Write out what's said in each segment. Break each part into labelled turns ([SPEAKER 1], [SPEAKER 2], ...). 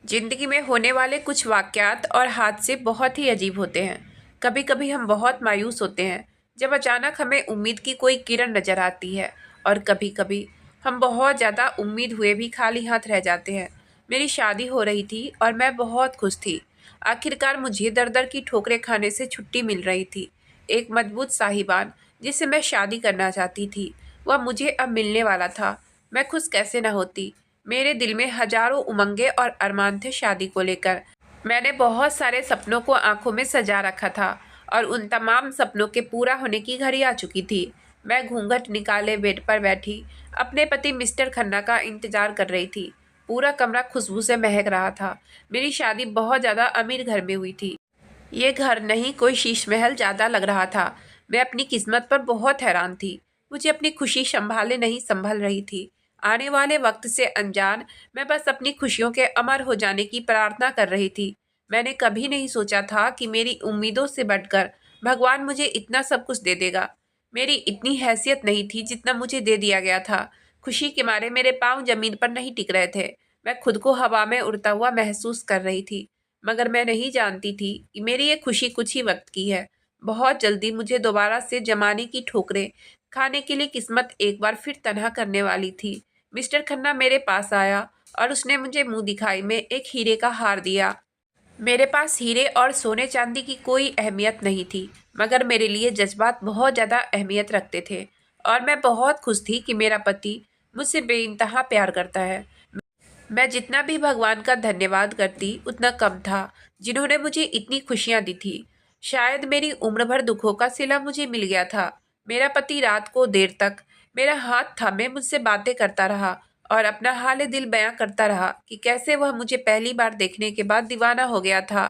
[SPEAKER 1] जिंदगी में होने वाले कुछ वाक़यात और हादसे बहुत ही अजीब होते हैं। कभी कभी हम बहुत मायूस होते हैं जब अचानक हमें उम्मीद की कोई किरण नज़र आती है, और कभी कभी हम बहुत ज़्यादा उम्मीद हुए भी खाली हाथ रह जाते हैं। मेरी शादी हो रही थी और मैं बहुत खुश थी। आखिरकार मुझे दर दर की ठोकरें खाने से छुट्टी मिल रही थी। एक मजबूत साहिबान जिससे मैं शादी करना चाहती थी, वह मुझे अब मिलने वाला था। मैं खुश कैसे न होती। मेरे दिल में हजारों उमंगे और अरमान थे शादी को लेकर। मैंने बहुत सारे सपनों को आंखों में सजा रखा था और उन तमाम सपनों के पूरा होने की घड़ी आ चुकी थी। मैं घूंघट निकाले बेड पर बैठी अपने पति मिस्टर खन्ना का इंतजार कर रही थी। पूरा कमरा खुशबू से महक रहा था। मेरी शादी बहुत ज़्यादा अमीर घर में हुई थी। ये घर नहीं, कोई शीश महल ज़्यादा लग रहा था। मैं अपनी किस्मत पर बहुत हैरान थी। मुझे अपनी खुशी संभाले नहीं संभल रही थी। आने वाले वक्त से अनजान मैं बस अपनी खुशियों के अमर हो जाने की प्रार्थना कर रही थी। मैंने कभी नहीं सोचा था कि मेरी उम्मीदों से बढ़कर भगवान मुझे इतना सब कुछ दे देगा। मेरी इतनी हैसियत नहीं थी जितना मुझे दे दिया गया था। खुशी के मारे मेरे पाँव जमीन पर नहीं टिक रहे थे। मैं खुद को हवा में उड़ता हुआ महसूस कर रही थी, मगर मैं नहीं जानती थी कि मेरी ये खुशी कुछ ही वक्त की है। बहुत जल्दी मुझे दोबारा से जमाने की ठोकरें खाने के लिए किस्मत एक बार फिर तनहा करने वाली थी। मिस्टर खन्ना मेरे पास आया और उसने मुझे मुंह दिखाई में एक हीरे का हार दिया। मेरे पास हीरे और सोने चांदी की कोई अहमियत नहीं थी, मगर मेरे लिए जज्बात बहुत ज़्यादा अहमियत रखते थे। और मैं बहुत खुश थी कि मेरा पति मुझसे बेइंतहा प्यार करता है। मैं जितना भी भगवान का धन्यवाद करती उतना कम था, जिन्होंने मुझे इतनी खुशियां दी थी। शायद मेरी उम्र भर दुखों का सिला मुझे मिल गया था। मेरा पति रात को देर तक मेरा हाथ थामे मुझसे बातें करता रहा और अपना हाल दिल बयां करता रहा कि कैसे वह मुझे पहली बार देखने के बाद दीवाना हो गया था।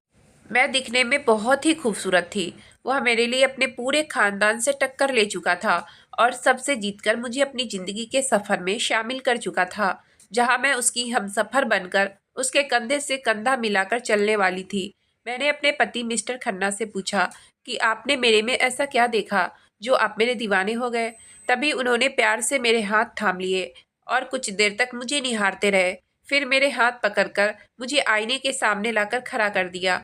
[SPEAKER 1] मैं दिखने में बहुत ही खूबसूरत थी। वह मेरे लिए अपने पूरे खानदान से टक्कर ले चुका था और सबसे जीतकर मुझे अपनी जिंदगी के सफर में शामिल कर चुका था, जहां मैं उसकी हमसफर बनकर उसके कंधे से कंधा मिलाकर चलने वाली थी। मैंने अपने पति मिस्टर खन्ना से पूछा कि आपने मेरे में ऐसा क्या देखा जो आप मेरे दीवाने हो गए। तभी उन्होंने प्यार से मेरे हाथ थाम लिए और कुछ देर तक मुझे निहारते रहे। फिर मेरे हाथ पकड़कर मुझे आईने के सामने लाकर खड़ा कर दिया।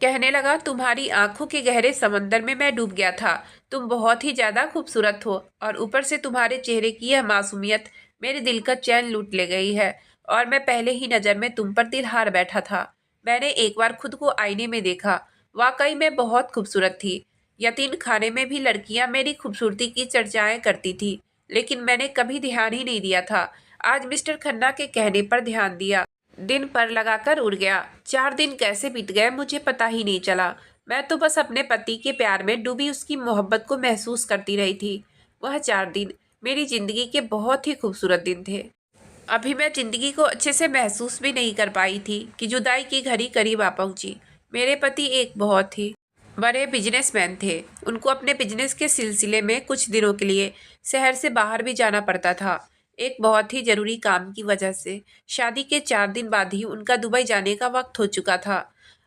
[SPEAKER 1] कहने लगा, तुम्हारी आंखों के गहरे समंदर में मैं डूब गया था। तुम बहुत ही ज्यादा खूबसूरत हो और ऊपर से तुम्हारे चेहरे की यह मासूमियत मेरे दिल का चैन लूट ले गई है। और मैं पहले ही नजर में तुम पर दिल हार बैठा था। मैंने एक बार खुद को आईने में देखा। वाकई मैं बहुत खूबसूरत थी। यतीम खाने में भी लड़कियां मेरी खूबसूरती की चर्चाएं करती थी, लेकिन मैंने कभी ध्यान ही नहीं दिया था। आज मिस्टर खन्ना के कहने पर ध्यान दिया। दिन पर लगाकर उड़ गया। 4 दिन कैसे बीत गए मुझे पता ही नहीं चला। मैं तो बस अपने पति के प्यार में डूबी उसकी मोहब्बत को महसूस करती रही थी। वह 4 दिन मेरी जिंदगी के बहुत ही खूबसूरत दिन थे। अभी मैं जिंदगी को अच्छे से महसूस भी नहीं कर पाई थी कि जुदाई की घड़ी करीब आ पहुंची। मेरे पति एक बहुत ही बड़े बिजनेसमैन थे। उनको अपने बिजनेस के सिलसिले में कुछ दिनों के लिए शहर से बाहर भी जाना पड़ता था। एक बहुत ही जरूरी काम की वजह से शादी के 4 दिन बाद ही उनका दुबई जाने का वक्त हो चुका था।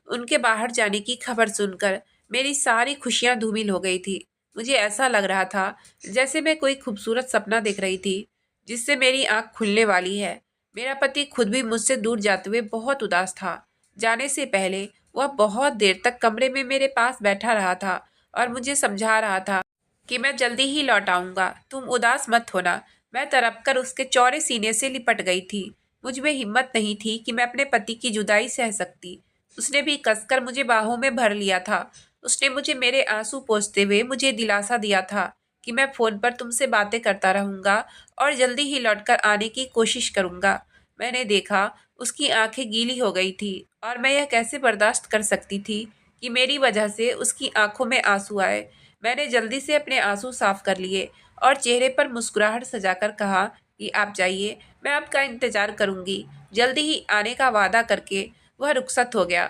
[SPEAKER 1] उनके बाहर जाने की खबर सुनकर मेरी सारी खुशियां धूमिल हो गई थी। मुझे ऐसा लग रहा था जैसे मैं कोई खूबसूरत सपना देख रही थी जिससे मेरी आंख खुलने वाली है। मेरा पति खुद भी मुझसे दूर जाते हुए बहुत उदास था। जाने से पहले वह बहुत देर तक कमरे में मेरे पास बैठा रहा था और मुझे समझा रहा था कि मैं जल्दी ही लौट आऊंगा, तुम उदास मत होना। मैं तड़प कर उसके चौड़े सीने से लिपट गई थी। मुझ में हिम्मत नहीं थी कि मैं अपने पति की जुदाई सह सकती। उसने भी कसकर मुझे बाहों में भर लिया था। उसने मुझे मेरे आंसू पोंछते हुए मुझे दिलासा दिया था कि मैं फोन पर तुमसे बातें करता रहूंगा और जल्दी ही लौटकर आने की कोशिश करूंगा। मैंने देखा उसकी आंखें गीली हो गई थी और मैं यह कैसे बर्दाश्त कर सकती थी कि मेरी वजह से उसकी आंखों में आंसू आए। मैंने जल्दी से अपने आंसू साफ कर लिए और चेहरे पर मुस्कुराहट सजाकर कहा कि आप जाइए, मैं आपका इंतजार करूंगी। जल्दी ही आने का वादा करके वह रुखसत हो गया।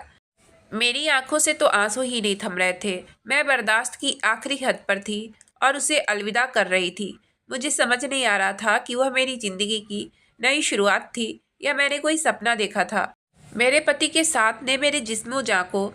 [SPEAKER 1] मेरी आंखों से तो आंसू ही नहीं थम रहे थे। मैं बर्दाश्त की आखिरी हद पर थी और उसे अलविदा कर रही थी। मुझे समझ नहीं आ रहा था कि वह मेरी जिंदगी की नई शुरुआत थी या मैंने कोई सपना देखा था। मेरे पति के साथ ने मेरे जिस्म जान को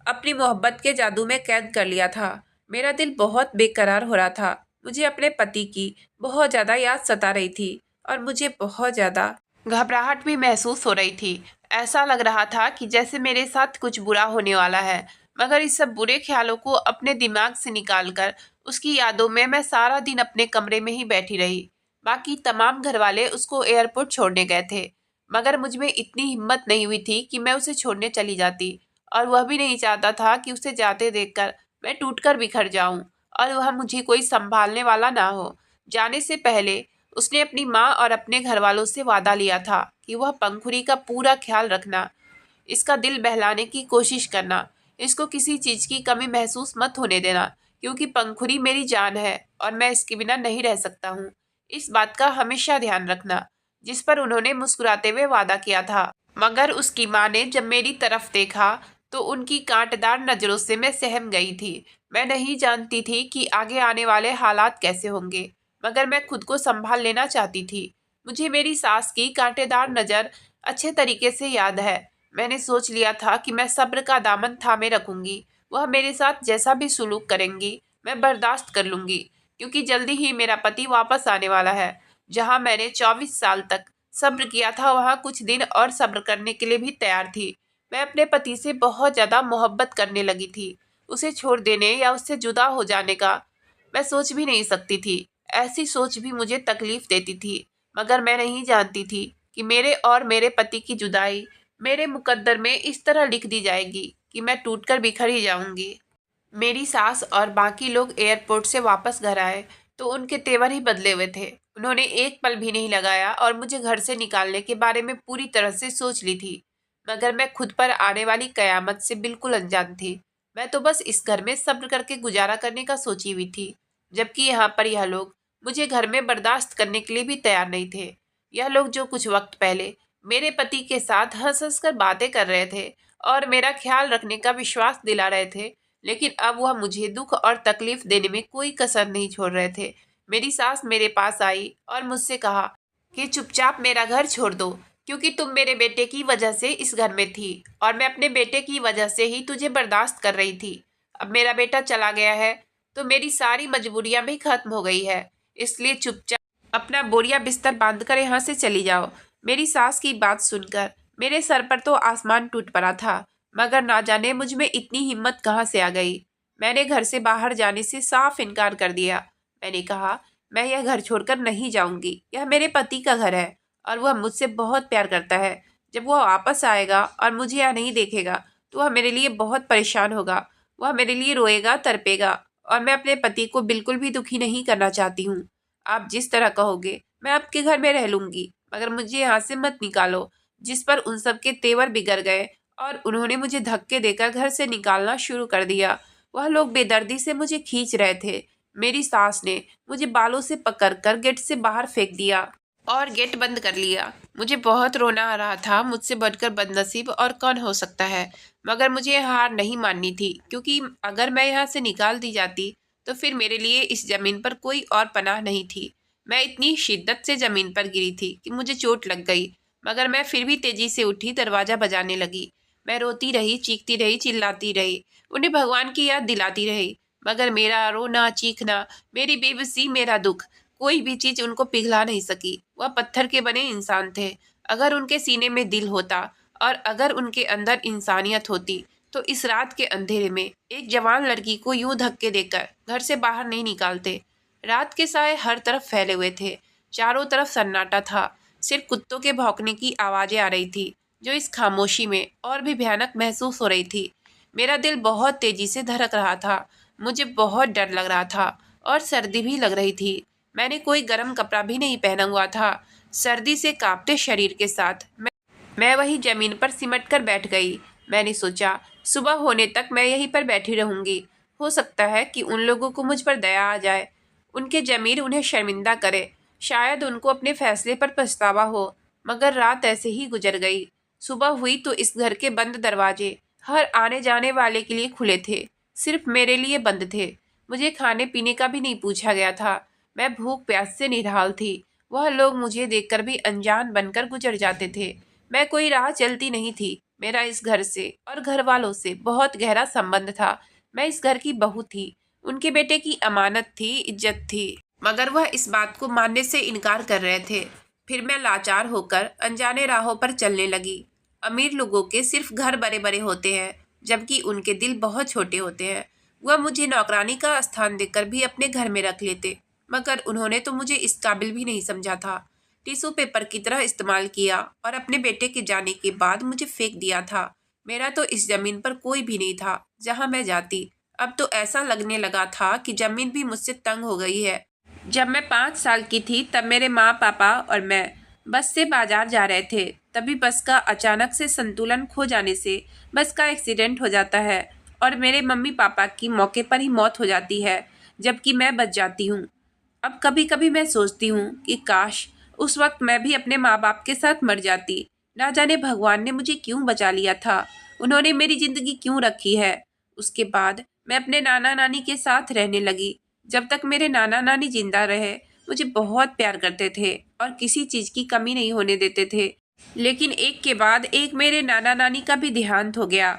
[SPEAKER 1] अपनी मोहब्बत के जादू में कैद कर लिया था। मेरा दिल बहुत बेकरार हो रहा था। मुझे अपने पति की बहुत ज़्यादा याद सता रही थी और मुझे बहुत ज़्यादा घबराहट भी महसूस हो रही थी। ऐसा लग रहा था कि जैसे मेरे साथ कुछ बुरा होने वाला है, मगर इस सब बुरे ख्यालों को अपने दिमाग से निकालकर उसकी यादों में मैं सारा दिन अपने कमरे में ही बैठी रही। बाकी तमाम घरवाले उसको एयरपोर्ट छोड़ने गए थे, मगर मुझ में इतनी हिम्मत नहीं हुई थी कि मैं उसे छोड़ने चली जाती, और वह भी नहीं चाहता था कि उसे जाते देखकर मैं टूटकर बिखर जाऊं और वह मुझे कोई संभालने वाला ना हो। जाने से पहले उसने अपनी माँ और अपने घर वालों से वादा लिया था कि वह पंखुड़ी का पूरा ख्याल रखना, इसका दिल बहलाने की कोशिश करना, इसको किसी चीज़ की कमी महसूस मत होने देना, क्योंकि पंखुड़ी मेरी जान है और मैं इसके बिना नहीं रह सकता हूँ। इस बात का हमेशा ध्यान रखना, जिस पर उन्होंने मुस्कुराते हुए वादा किया था। मगर उसकी माँ ने जब मेरी तरफ देखा तो उनकी कांटदार नज़रों से मैं सहम गई थी। मैं नहीं जानती थी कि आगे आने वाले हालात कैसे होंगे, मगर मैं खुद को संभाल लेना चाहती थी। मुझे मेरी सास की कांटेदार नज़र अच्छे तरीके से याद है। मैंने सोच लिया था कि मैं सब्र का दामन थामे रखूंगी। वह मेरे साथ जैसा भी सुलूक करेंगी मैं बर्दाश्त कर लूंगी, क्योंकि जल्दी ही मेरा पति वापस आने वाला है। जहां मैंने 24 साल तक सब्र किया था, वहां कुछ दिन और सब्र करने के लिए भी तैयार थी। मैं अपने पति से बहुत ज़्यादा मोहब्बत करने लगी थी। उसे छोड़ देने या उससे जुदा हो जाने का मैं सोच भी नहीं सकती थी। ऐसी सोच भी मुझे तकलीफ देती थी, मगर मैं नहीं जानती थी कि मेरे और मेरे पति की जुदाई मेरे मुकद्दर में इस तरह लिख दी जाएगी कि मैं टूटकर बिखर ही जाऊंगी। मेरी सास और बाकी लोग एयरपोर्ट से वापस घर आए तो उनके तेवर ही बदले हुए थे। उन्होंने एक पल भी नहीं लगाया और मुझे घर से निकालने के बारे में पूरी तरह से सोच ली थी, मगर मैं खुद पर आने वाली कयामत से बिल्कुल अनजान थी। मैं तो बस इस घर में सब्र करके गुजारा करने का सोची हुई थी, जबकि यहाँ पर यह लोग मुझे घर में बर्दाश्त करने के लिए भी तैयार नहीं थे। यह लोग जो कुछ वक्त पहले मेरे पति के साथ हंस हंस कर बातें कर रहे थे और मेरा ख्याल रखने का विश्वास दिला रहे थे, लेकिन अब वह मुझे दुख और तकलीफ देने में कोई कसर नहीं छोड़ रहे थे। मेरी सास मेरे पास आई और मुझसे कहा कि चुपचाप मेरा घर छोड़ दो, क्योंकि तुम मेरे बेटे की वजह से इस घर में थी और मैं अपने बेटे की वजह से ही तुझे बर्दाश्त कर रही थी। अब मेरा बेटा चला गया है तो मेरी सारी मजबूरियां भी खत्म हो गई है, इसलिए चुपचाप अपना बोरिया बिस्तर बांध कर यहाँ से चली जाओ। मेरी सास की बात सुनकर मेरे सर पर तो आसमान टूट पड़ा था, मगर ना जाने मुझ में इतनी हिम्मत कहाँ से आ गई। मैंने घर से बाहर जाने से साफ इनकार कर दिया। मैंने कहा, मैं यह घर छोड़कर नहीं जाऊंगी। यह मेरे पति का घर है और वह मुझसे बहुत प्यार करता है। जब वह वापस आएगा और मुझे यहाँ नहीं देखेगा तो वह मेरे लिए बहुत परेशान होगा। वह मेरे लिए रोएगा, तड़पेगा, और मैं अपने पति को बिल्कुल भी दुखी नहीं करना चाहती हूँ। आप जिस तरह कहोगे मैं आपके घर में रह लूंगी, मगर मुझे यहाँ से मत निकालो। जिस पर उन सब के तेवर बिगड़ गए और उन्होंने मुझे धक्के देकर घर से निकालना शुरू कर दिया। वह लोग बेदर्दी से मुझे खींच रहे थे। मेरी सास ने मुझे बालों से पकड़कर गेट से बाहर फेंक दिया और गेट बंद कर लिया। मुझे बहुत रोना आ रहा था। मुझसे बढ़कर बदनसीब और कौन हो सकता है, मगर मुझे हार नहीं माननी थी, क्योंकि अगर मैं यहाँ से निकाल दी जाती तो फिर मेरे लिए इस जमीन पर कोई और पनाह नहीं थी। मैं इतनी शिद्दत से जमीन पर गिरी थी कि मुझे चोट लग गई, मगर मैं फिर भी तेजी से उठी, दरवाजा बजाने लगी। मैं रोती रही, चीखती रही, चिल्लाती रही, उन्हें भगवान की याद दिलाती रही, मगर मेरा रोना, चीखना, मेरी बेबसी, मेरा दुख, कोई भी चीज उनको पिघला नहीं सकी। वह पत्थर के बने इंसान थे। अगर उनके सीने में दिल होता और अगर उनके अंदर इंसानियत होती तो इस रात के अंधेरे में एक जवान लड़की को यूं धक्के देकर घर से बाहर नहीं निकालते। रात के साए हर तरफ फैले हुए थे। चारों तरफ सन्नाटा था। सिर्फ कुत्तों के भौंकने की आवाज़ें आ रही थी, जो इस खामोशी में और भी भयानक महसूस हो रही थी। मेरा दिल बहुत तेजी से धड़क रहा था। मुझे बहुत डर लग रहा था और सर्दी भी लग रही थी। मैंने कोई गर्म कपड़ा भी नहीं पहना हुआ था। सर्दी से कांपते शरीर के साथ मैं वही जमीन पर सिमट कर बैठ गई। मैंने सोचा, सुबह होने तक मैं यहीं पर बैठी रहूंगी। हो सकता है कि उन लोगों को मुझ पर दया आ जाए, उनके ज़मीर उन्हें शर्मिंदा करे, शायद उनको अपने फैसले पर पछतावा हो। मगर रात ऐसे ही गुजर गई। सुबह हुई तो इस घर के बंद दरवाजे हर आने जाने वाले के लिए खुले थे, सिर्फ मेरे लिए बंद थे। मुझे खाने पीने का भी नहीं पूछा गया था। मैं भूख प्यास से निढाल थी। वह लोग मुझे देखकर भी अनजान बनकर गुजर जाते थे। मैं कोई राह चलती नहीं थी। मेरा इस घर से और घर वालों से बहुत गहरा संबंध था। मैं इस घर की बहू थी, उनके बेटे की अमानत थी, इज्जत थी, मगर वह इस बात को मानने से इनकार कर रहे थे। फिर मैं लाचार होकर अनजाने राहों पर चलने लगी। अमीर लोगों के सिर्फ घर बड़े बड़े होते हैं, जबकि उनके दिल बहुत छोटे होते हैं। वह मुझे नौकरानी का स्थान देकर भी अपने घर में रख लेते, मगर उन्होंने तो मुझे इस काबिल भी नहीं समझा था। टिश्यू पेपर की तरह इस्तेमाल किया और अपने बेटे के जाने के बाद मुझे फेंक दिया था। मेरा तो इस जमीन पर कोई भी नहीं था जहां मैं जाती। अब तो ऐसा लगने लगा था कि जमीन भी मुझसे तंग हो गई है। जब मैं 5 साल की थी तब मेरे माँ पापा और मैं बस से बाजार जा रहे थे। तभी बस का अचानक से संतुलन खो जाने से बस का एक्सीडेंट हो जाता है और मेरे मम्मी पापा की मौके पर ही मौत हो जाती है, जबकि मैं बच जाती हूँ। अब कभी कभी मैं सोचती हूँ कि काश उस वक्त मैं भी अपने माँ बाप के साथ मर जाती। ना जाने भगवान ने मुझे क्यों बचा लिया था, उन्होंने मेरी जिंदगी क्यों रखी है। उसके बाद मैं अपने नाना नानी के साथ रहने लगी। जब तक मेरे नाना नानी जिंदा रहे मुझे बहुत प्यार करते थे और किसी चीज की कमी नहीं होने देते थे। लेकिन एक के बाद एक मेरे नाना नानी का भी देहांत हो गया।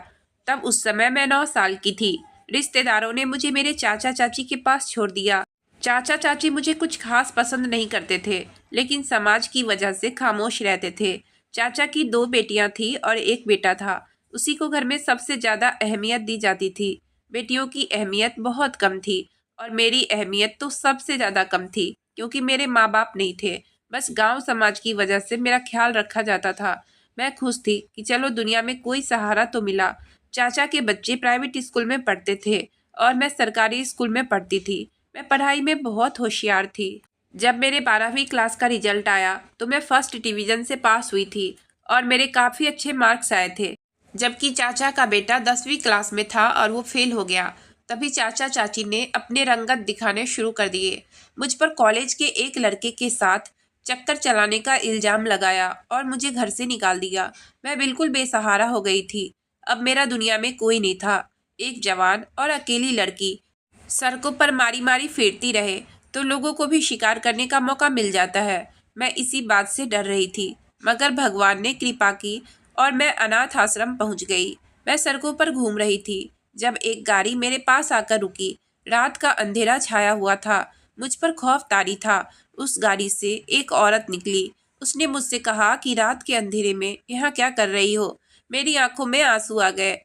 [SPEAKER 1] तब उस समय मैं 9 साल की थी। रिश्तेदारों ने मुझे मेरे चाचा चाची के पास छोड़ दिया। चाचा चाची मुझे कुछ खास पसंद नहीं करते थे, लेकिन समाज की वजह से खामोश रहते थे। चाचा की 2 बेटियां थी और एक बेटा था। उसी को घर में सबसे ज्यादा अहमियत दी जाती थी। बेटियों की अहमियत बहुत कम थी और मेरी अहमियत तो सबसे ज्यादा कम थी, क्योंकि मेरे माँ बाप नहीं थे। बस गांव समाज की वजह से मेरा ख्याल रखा जाता था। मैं खुश थी कि चलो दुनिया में कोई सहारा तो मिला। चाचा के बच्चे प्राइवेट स्कूल में पढ़ते थे और मैं सरकारी स्कूल में पढ़ती थी। मैं पढ़ाई में बहुत होशियार थी। जब मेरे 12वीं क्लास का रिजल्ट आया तो मैं फर्स्ट डिवीजन से पास हुई थी और मेरे काफ़ी अच्छे मार्क्स आए थे। जबकि चाचा का बेटा 10वीं क्लास में था और वो फेल हो गया। तभी चाचा चाची ने अपने रंगत दिखाने शुरू कर दिए। मुझ पर कॉलेज के एक लड़के के साथ चक्कर चलाने का इल्ज़ाम लगाया और मुझे घर से निकाल दिया। मैं बिल्कुल बेसहारा हो गई थी। अब मेरा दुनिया में कोई नहीं था। एक जवान और अकेली लड़की सड़कों पर मारी मारी फिरती रहे तो लोगों को भी शिकार करने का मौका मिल जाता है। मैं इसी बात से डर रही थी, मगर भगवान ने कृपा की और मैं अनाथ आश्रम पहुंच गई। मैं सड़कों पर घूम रही थी जब एक गाड़ी मेरे पास आकर रुकी। रात का अंधेरा छाया हुआ था, मुझ पर खौफ तारी था। उस गाड़ी से एक औरत निकली। उसने मुझसे कहा कि रात के अंधेरे में यहाँ क्या कर रही हो। मेरी आंखों में आंसू आ गए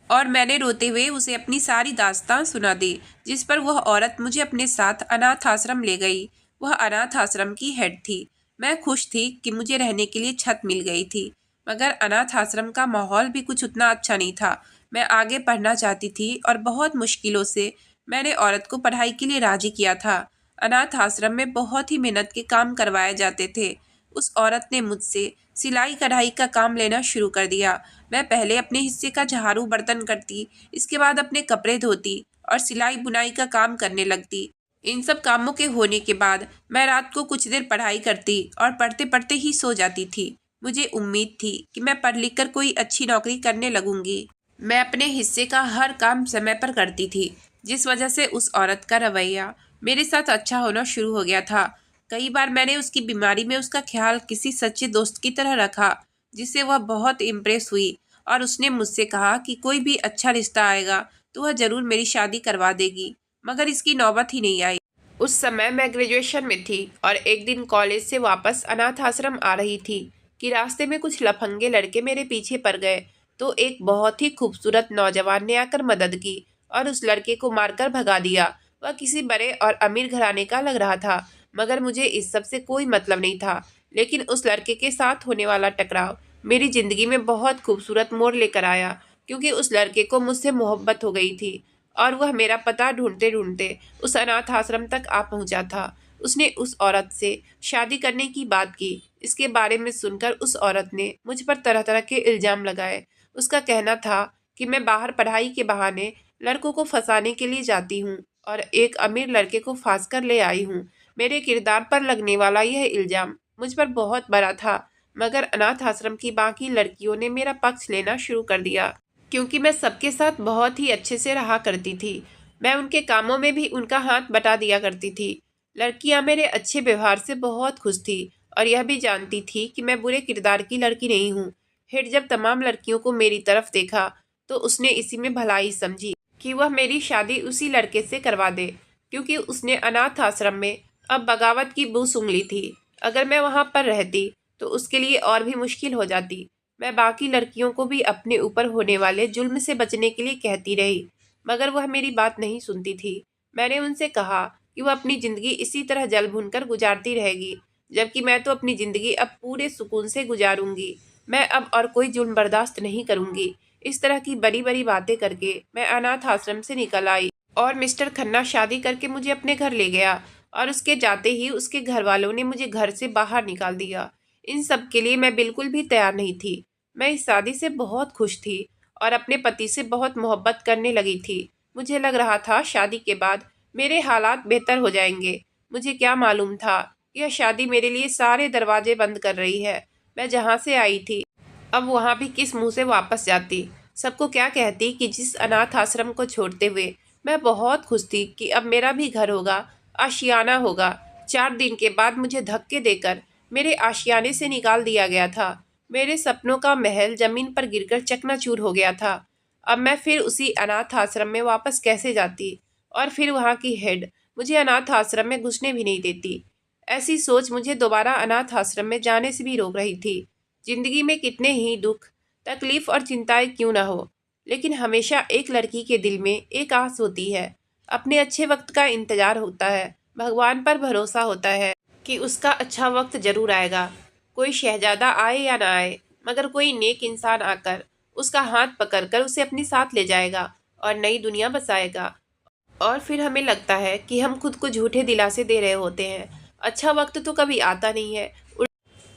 [SPEAKER 1] और मैंने रोते हुए उसे अपनी सारी दास्तां सुना दी, जिस पर वह औरत मुझे अपने साथ अनाथ आश्रम ले गई। वह अनाथ आश्रम की हेड थी। मैं खुश थी कि मुझे रहने के लिए छत मिल गई थी, मगर अनाथ आश्रम का माहौल भी कुछ उतना अच्छा नहीं था। मैं आगे पढ़ना चाहती थी और बहुत मुश्किलों से मैंने औरत को पढ़ाई के लिए राजी किया था। अनाथ आश्रम में बहुत ही मेहनत के काम करवाए जाते थे। उस औरत ने मुझसे सिलाई कढ़ाई का काम लेना शुरू कर दिया। मैं पहले अपने हिस्से का झाड़ू बर्तन करती, इसके बाद अपने कपड़े धोती और सिलाई बुनाई का काम करने लगती। इन सब कामों के होने के बाद मैं रात को कुछ देर पढ़ाई करती और पढ़ते पढ़ते ही सो जाती थी। मुझे उम्मीद थी कि मैं पढ़ लिख कर कोई अच्छी नौकरी करने लगूंगी। मैं अपने हिस्से का हर काम समय पर करती थी, जिस वजह से उस औरत का रवैया मेरे साथ अच्छा होना शुरू हो गया था। कई बार मैंने उसकी बीमारी में उसका ख्याल किसी सच्चे दोस्त की तरह रखा, जिससे वह बहुत इम्प्रेस हुई और उसने मुझसे कहा कि कोई भी अच्छा रिश्ता आएगा तो वह ज़रूर मेरी शादी करवा देगी। मगर इसकी नौबत ही नहीं आई। उस समय मैं ग्रेजुएशन में थी और एक दिन कॉलेज से वापस अनाथ आश्रम आ रही थी कि रास्ते में कुछ लफंगे लड़के मेरे पीछे पड़ गए। तो एक बहुत ही खूबसूरत नौजवान ने आकर मदद की और उस लड़के को मारकर भगा दिया। वह किसी बड़े और अमीर घराने का लग रहा था, मगर मुझे इस सब से कोई मतलब नहीं था। लेकिन उस लड़के के साथ होने वाला टकराव मेरी ज़िंदगी में बहुत खूबसूरत मोड़ लेकर आया, क्योंकि उस लड़के को मुझसे मोहब्बत हो गई थी और वह मेरा पता ढूंढते ढूंढते उस अनाथ आश्रम तक आ पहुंचा था। उसने उस औरत से शादी करने की बात की। इसके बारे में सुनकर उस औरत ने मुझ पर तरह तरह के इल्ज़ाम लगाए। उसका कहना था कि मैं बाहर पढ़ाई के बहाने लड़कों को फंसाने के लिए जाती हूँ और एक अमीर लड़के को फांस कर ले आई हूँ। मेरे किरदार पर लगने वाला यह इल्ज़ाम मुझ पर बहुत बड़ा था, मगर अनाथ आश्रम की बाकी लड़कियों ने मेरा पक्ष लेना शुरू कर दिया, क्योंकि मैं सबके साथ बहुत ही अच्छे से रहा करती थी। मैं उनके कामों में भी उनका हाथ बटा दिया करती थी। लड़कियां मेरे अच्छे व्यवहार से बहुत खुश थी और यह भी जानती थी कि मैं बुरे किरदार की लड़की नहीं हूँ। हेड जब तमाम लड़कियों को मेरी तरफ देखा तो उसने इसी में भलाई समझी कि वह मेरी शादी उसी लड़के से करवा दे, क्योंकि उसने अनाथ आश्रम में अब बगावत की बू सूंघ ली थी। अगर मैं वहाँ पर रहती तो उसके लिए और भी मुश्किल हो जाती। मैं बाकी लड़कियों को भी अपने ऊपर होने वाले जुल्म से बचने के लिए कहती रही, मगर वह मेरी बात नहीं सुनती थी। मैंने उनसे कहा कि वह अपनी ज़िंदगी इसी तरह जल भुनकर गुजारती रहेगी, जबकि मैं तो अपनी ज़िंदगी अब पूरे सुकून से गुजारूंगी। मैं अब और कोई जुल्म बर्दाश्त नहीं करूंगी। इस तरह की बड़ी बड़ी बातें करके मैं अनाथ आश्रम से निकल आई और मिस्टर खन्ना शादी करके मुझे अपने घर ले गया, और उसके जाते ही उसके घर वालों ने मुझे घर से बाहर निकाल दिया। इन सब के लिए मैं बिल्कुल भी तैयार नहीं थी। मैं इस शादी से बहुत खुश थी और अपने पति से बहुत मोहब्बत करने लगी थी। मुझे लग रहा था शादी के बाद मेरे हालात बेहतर हो जाएंगे। मुझे क्या मालूम था कि यह शादी मेरे लिए सारे दरवाजे बंद कर रही है। मैं जहाँ से आई थी अब वहाँ भी किस मुंह से वापस जाती, सबको क्या कहती कि जिस अनाथ आश्रम को छोड़ते हुए मैं बहुत खुश थी कि अब मेरा भी घर होगा, आशियाना होगा। 4 दिन के बाद मुझे धक्के देकर मेरे आशियाने से निकाल दिया गया था। मेरे सपनों का महल जमीन पर गिरकर चकनाचूर हो गया था। अब मैं फिर उसी अनाथ आश्रम में वापस कैसे जाती, और फिर वहाँ की हेड मुझे अनाथ आश्रम में घुसने भी नहीं देती। ऐसी सोच मुझे दोबारा अनाथ आश्रम में जाने से भी रोक रही थी। जिंदगी में कितने ही दुख, तकलीफ और चिंताएं क्यों ना हो, लेकिन हमेशा एक लड़की के दिल में एक आस होती है। अपने अच्छे वक्त का इंतजार होता है, भगवान पर भरोसा होता है कि उसका अच्छा वक्त जरूर आएगा। कोई शहजादा आए या ना आए, मगर कोई नेक इंसान आकर उसका हाथ पकड़कर उसे अपने साथ ले जाएगा और नई दुनिया बसाएगा। और फिर हमें लगता है कि हम खुद को झूठे दिलासे दे रहे होते हैं। अच्छा वक्त तो कभी आता नहीं है,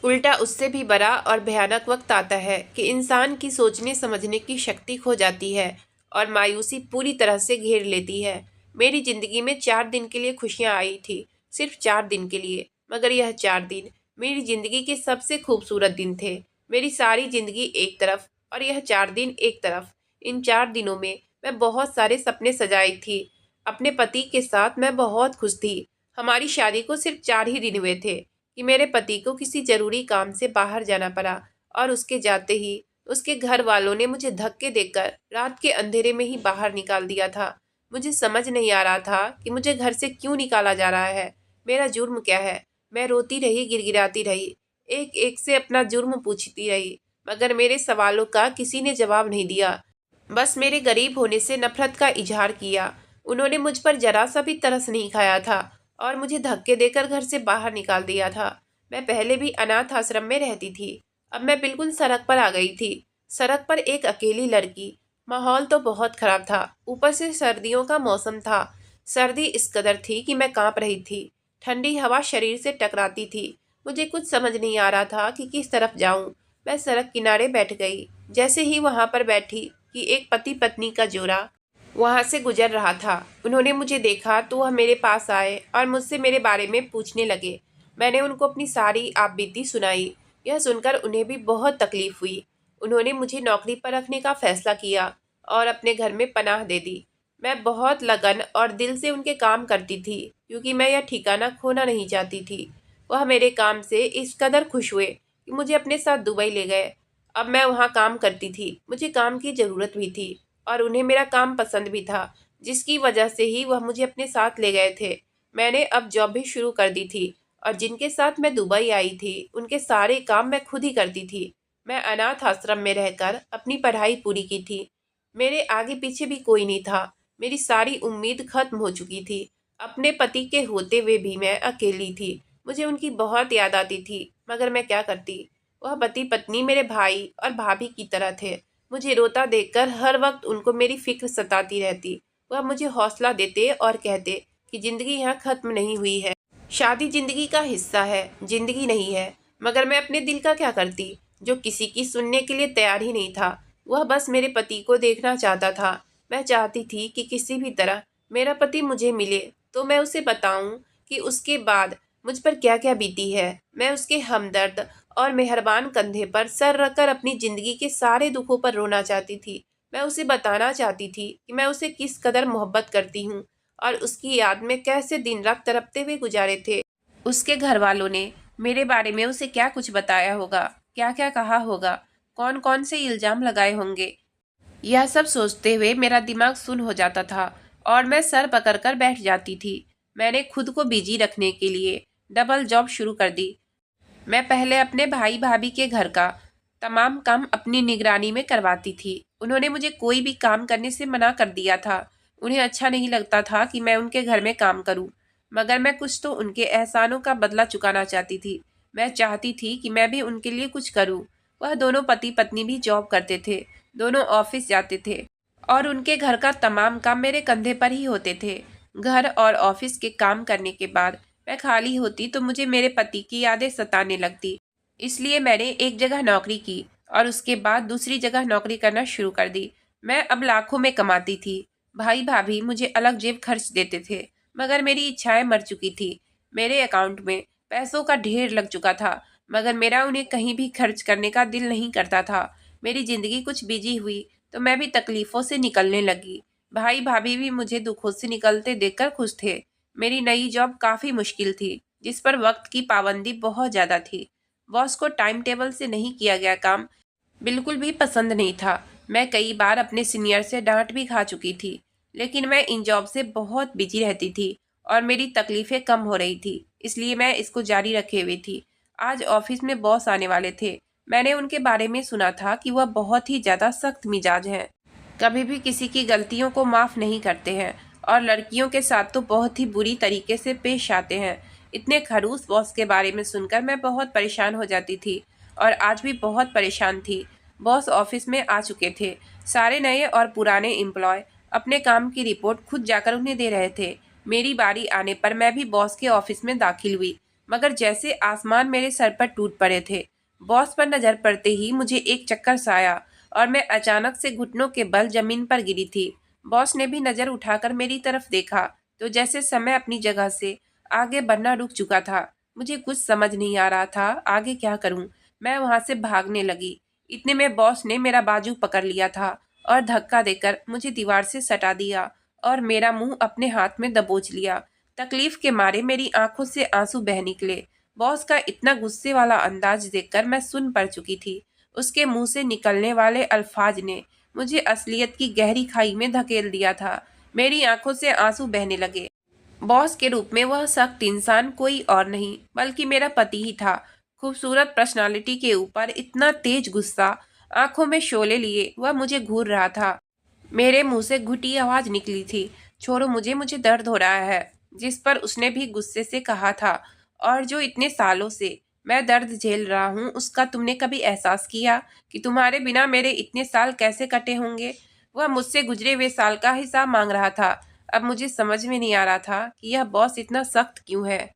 [SPEAKER 1] उल्टा उससे भी बड़ा और भयानक वक्त आता है कि इंसान की सोचने समझने की शक्ति खो जाती है और मायूसी पूरी तरह से घेर लेती है। मेरी जिंदगी में 4 दिन के लिए खुशियां आई थी, सिर्फ 4 दिन के लिए, मगर यह 4 दिन मेरी जिंदगी के सबसे खूबसूरत दिन थे। मेरी सारी जिंदगी एक तरफ और यह 4 दिन एक तरफ। इन 4 दिनों में मैं बहुत सारे सपने सजाई थी। अपने पति के साथ मैं बहुत खुश थी। हमारी शादी को सिर्फ 4 ही दिन हुए थे कि मेरे पति को किसी जरूरी काम से बाहर जाना पड़ा, और उसके जाते ही उसके घर वालों ने मुझे धक्के देकर रात के अंधेरे में ही बाहर निकाल दिया था। मुझे समझ नहीं आ रहा था कि मुझे घर से क्यों निकाला जा रहा है, मेरा जुर्म क्या है। मैं रोती रही, गिड़गिड़ाती रही, एक एक से अपना जुर्म पूछती रही, मगर मेरे सवालों का किसी ने जवाब नहीं दिया। बस मेरे गरीब होने से नफरत का इजहार किया। उन्होंने मुझ पर जरा सा भी तरस नहीं खाया था और मुझे धक्के देकर घर से बाहर निकाल दिया था। मैं पहले भी अनाथ आश्रम में रहती थी, अब मैं बिल्कुल सड़क पर आ गई थी। सड़क पर एक अकेली लड़की। माहौल तो बहुत खराब था, ऊपर से सर्दियों का मौसम था। सर्दी इस कदर थी कि मैं कांप रही थी। ठंडी हवा शरीर से टकराती थी। मुझे कुछ समझ नहीं आ रहा था कि किस तरफ जाऊं। मैं सड़क किनारे बैठ गई। जैसे ही वहां पर बैठी कि एक पति पत्नी का जोड़ा वहां से गुजर रहा था। उन्होंने मुझे देखा तो वह मेरे पास आए और मुझसे मेरे बारे में पूछने लगे। मैंने उनको अपनी सारी आपबीती सुनाई। यह सुनकर उन्हें भी बहुत तकलीफ हुई। उन्होंने मुझे नौकरी पर रखने का फैसला किया और अपने घर में पनाह दे दी। मैं बहुत लगन और दिल से उनके काम करती थी, क्योंकि मैं यह ठिकाना खोना नहीं चाहती थी। वह मेरे काम से इस कदर खुश हुए कि मुझे अपने साथ दुबई ले गए। अब मैं वहाँ काम करती थी, मुझे काम की ज़रूरत भी थी और उन्हें मेरा काम पसंद भी था, जिसकी वजह से ही वह मुझे अपने साथ ले गए थे। मैंने अब जॉब भी शुरू कर दी थी और जिनके साथ मैं दुबई आई थी उनके सारे काम मैं खुद ही करती थी। मैं अनाथ आश्रम में रहकर अपनी पढ़ाई पूरी की थी। मेरे आगे पीछे भी कोई नहीं था। मेरी सारी उम्मीद खत्म हो चुकी थी। अपने पति के होते हुए भी मैं अकेली थी। मुझे उनकी बहुत याद आती थी, मगर मैं क्या करती। वह पति पत्नी मेरे भाई और भाभी की तरह थे। मुझे रोता देखकर हर वक्त उनको मेरी फिक्र सताती रहती। वह मुझे हौसला देते और कहते कि जिंदगी यहाँ खत्म नहीं हुई है, शादी जिंदगी का हिस्सा है, जिंदगी नहीं है। मगर मैं अपने दिल का क्या करती, जो किसी की सुनने के लिए तैयार ही नहीं था। वह बस मेरे पति को देखना चाहता था। मैं चाहती थी कि किसी भी तरह मेरा पति मुझे मिले तो मैं उसे बताऊं कि उसके बाद मुझ पर क्या क्या बीती है। मैं उसके हमदर्द और मेहरबान कंधे पर सर रखकर अपनी जिंदगी के सारे दुखों पर रोना चाहती थी। मैं उसे बताना चाहती थी कि मैं उसे किस कदर मोहब्बत करती हूँ और उसकी याद में कैसे दिन रात तड़पते हुए गुजारे थे। उसके घर वालों ने मेरे बारे में उसे क्या कुछ बताया होगा, क्या क्या कहा होगा, कौन कौन से इल्जाम लगाए होंगे। यह सब सोचते हुए मेरा दिमाग सुन्न हो जाता था और मैं सर पकड़कर बैठ जाती थी। मैंने खुद को बिजी रखने के लिए डबल जॉब शुरू कर दी। मैं पहले अपने भाई भाभी के घर का तमाम काम अपनी निगरानी में करवाती थी। उन्होंने मुझे कोई भी काम करने से मना कर दिया था। उन्हें अच्छा नहीं लगता था कि मैं उनके घर में काम करूं, मगर मैं कुछ तो उनके एहसानों का बदला चुकाना चाहती थी। मैं चाहती थी कि मैं भी उनके लिए कुछ करूं। वह दोनों पति पत्नी भी जॉब करते थे, दोनों ऑफिस जाते थे और उनके घर का तमाम काम मेरे कंधे पर ही होते थे। घर और ऑफिस के काम करने के बाद मैं खाली होती तो मुझे मेरे पति की यादें सताने लगती। इसलिए मैंने एक जगह नौकरी की और उसके बाद दूसरी जगह नौकरी करना शुरू कर दी। मैं अब लाखों में कमाती थी। भाई भाभी मुझे अलग जेब खर्च देते थे, मगर मेरी इच्छाएं मर चुकी थी। मेरे अकाउंट में पैसों का ढेर लग चुका था, मगर मेरा उन्हें कहीं भी खर्च करने का दिल नहीं करता था। मेरी जिंदगी कुछ बिजी हुई तो मैं भी तकलीफों से निकलने लगी। भाई भाभी भी मुझे दुखों से निकलते देखकर खुश थे। मेरी नई जॉब काफ़ी मुश्किल थी, जिस पर वक्त की पाबंदी बहुत ज़्यादा थी। बॉस को टाइम टेबल से नहीं किया गया काम बिल्कुल भी पसंद नहीं था। मैं कई बार अपने सीनियर से डांट भी खा चुकी थी, लेकिन मैं इन जॉब से बहुत बिजी रहती थी और मेरी तकलीफें कम हो रही थी, इसलिए मैं इसको जारी रखे हुई थी। आज ऑफिस में बॉस आने वाले थे। मैंने उनके बारे में सुना था कि वह बहुत ही ज़्यादा सख्त मिजाज हैं, कभी भी किसी की गलतियों को माफ़ नहीं करते हैं और लड़कियों के साथ तो बहुत ही बुरी तरीके से पेश आते हैं। इतने खड़ूस बॉस के बारे में सुनकर मैं बहुत परेशान हो जाती थी और आज भी बहुत परेशान थी। बॉस ऑफिस में आ चुके थे। सारे नए और पुराने एम्प्लॉय अपने काम की रिपोर्ट खुद जाकर उन्हें दे रहे थे। मेरी बारी आने पर मैं भी बॉस के ऑफिस में दाखिल हुई, मगर जैसे आसमान मेरे सर पर टूट पड़े थे। बॉस पर नजर पड़ते ही मुझे एक चक्कर सा आया और मैं अचानक से घुटनों के बल जमीन पर गिरी थी। बॉस ने भी नजर उठाकर मेरी तरफ देखा तो जैसे समय अपनी जगह से आगे बढ़ना रुक चुका था। मुझे कुछ समझ नहीं आ रहा था आगे क्या करूं। मैं वहां से भागने लगी। इतने में बॉस ने मेरा बाजू पकड़ लिया था और धक्का देकर मुझे दीवार से सटा दिया और मेरा मुंह अपने हाथ में दबोच लिया। तकलीफ के मारे मेरी आंखों से आंसू बह निकले। बॉस का इतना गुस्से वाला अंदाज देखकर मैं सुन पड़ चुकी थी। उसके मुंह से निकलने वाले अल्फाज ने मुझे असलियत की गहरी खाई में धकेल दिया था। मेरी आंखों से आंसू बहने लगे। बॉस के रूप में वह सख्त इंसान कोई और नहीं बल्कि मेरा पति ही था। खूबसूरत पर्सनालिटी के ऊपर इतना तेज गुस्सा, आंखों में शोले लिए वह मुझे घूर रहा था। मेरे मुंह से घुटी आवाज निकली थी, छोड़ो मुझे, मुझे दर्द हो रहा है। जिस पर उसने भी गुस्से से कहा था, और जो इतने सालों से मैं दर्द झेल रहा हूँ उसका तुमने कभी एहसास किया कि तुम्हारे बिना मेरे इतने साल कैसे कटे होंगे। वह मुझसे गुजरे हुए साल का हिसाब मांग रहा था। अब मुझे समझ में नहीं आ रहा था कि यह बॉस इतना सख्त क्यों है।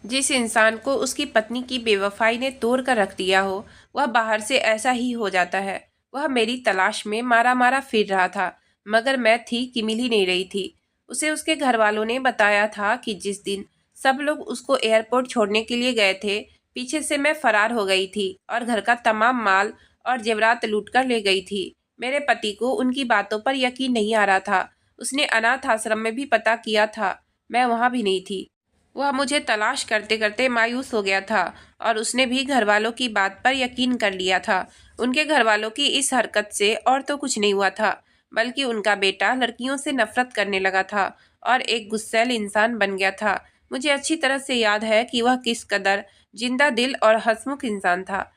[SPEAKER 1] जिस इंसान को उसकी पत्नी की बेवफाई ने तोड़ कर रख दिया हो, वह बाहर से ऐसा ही हो जाता है। वह मेरी तलाश में मारा मारा फिर रहा था, मगर मैं थी कि मिल ही नहीं रही थी। उसे उसके घर वालों ने बताया था कि जिस दिन सब लोग उसको एयरपोर्ट छोड़ने के लिए गए थे, पीछे से मैं फरार हो गई थी और घर का तमाम माल और जेवरात लूट कर ले गई थी। मेरे पति को उनकी बातों पर यकीन नहीं आ रहा था। उसने अनाथ आश्रम में भी पता किया था, मैं वहाँ भी नहीं थी। वह मुझे तलाश करते करते मायूस हो गया था और उसने भी घर वालों की बात पर यकीन कर लिया था। उनके घर वालों की इस हरकत से और तो कुछ नहीं हुआ था, बल्कि उनका बेटा लड़कियों से नफरत करने लगा था और एक गुस्सैल इंसान बन गया था। मुझे अच्छी तरह से याद है कि वह किस कदर जिंदा दिल और हंसमुख इंसान था।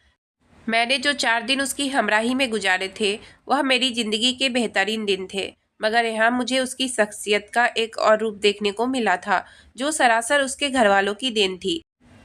[SPEAKER 1] मैंने जो 4 दिन उसकी हमराही में गुजारे थे वह मेरी जिंदगी के बेहतरीन दिन थे, मगर यहाँ मुझे उसकी शख्सियत का एक और रूप देखने को मिला था जो सरासर उसके घरवालों की देन थी।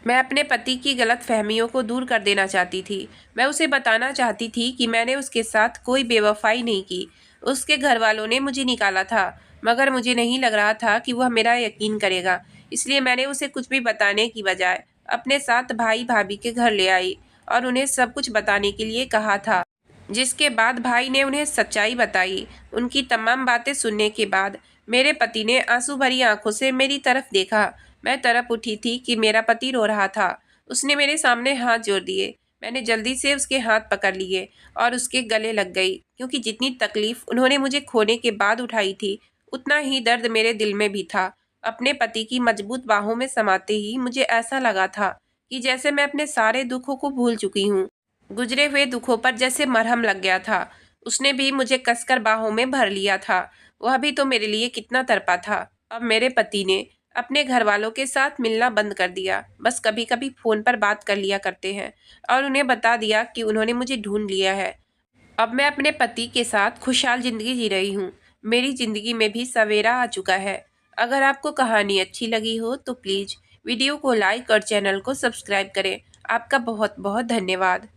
[SPEAKER 1] मैं अपने पति की गलत फहमियों को दूर कर देना चाहती थी। मैं उसे बताना चाहती थी कि मैंने उसके साथ कोई बेवफाई नहीं की। उसके घर वालों ने मुझे निकाला था, मगर मुझे नहीं लग रहा था कि वह मेरा यकीन करेगा। इसलिए मैंने उसे कुछ भी बताने की बजाय अपने साथ भाई भाभी के घर ले आई और उन्हें सब कुछ बताने के लिए कहा था। जिसके बाद भाई ने उन्हें सच्चाई बताई। उनकी तमाम बातें सुनने के बाद मेरे पति ने आंसू भरी आंखों से मेरी तरफ देखा। मैं तड़प उठी थी कि मेरा पति रो रहा था। उसने मेरे सामने हाथ जोड़ दिए। मैंने जल्दी से उसके हाथ पकड़ लिए और उसके गले लग गई, क्योंकि जितनी तकलीफ उन्होंने मुझे खोने के बाद उठाई थी उतना ही दर्द मेरे दिल में भी था। अपने पति की मजबूत बाहों में समाते ही मुझे ऐसा लगा था कि जैसे मैं अपने सारे दुखों को भूल चुकी हूँ। गुजरे हुए दुखों पर जैसे मरहम लग गया था। उसने भी मुझे कसकर बाहों में भर लिया था। वह भी तो मेरे लिए कितना तड़पा था। अब मेरे पति ने अपने घर वालों के साथ मिलना बंद कर दिया, बस कभी कभी फ़ोन पर बात कर लिया करते हैं और उन्हें बता दिया कि उन्होंने मुझे ढूंढ लिया है। अब मैं अपने पति के साथ खुशहाल ज़िंदगी जी रही हूँ। मेरी ज़िंदगी में भी सवेरा आ चुका है। अगर आपको कहानी अच्छी लगी हो तो प्लीज़ वीडियो को लाइक और चैनल को सब्सक्राइब करें। आपका बहुत बहुत धन्यवाद।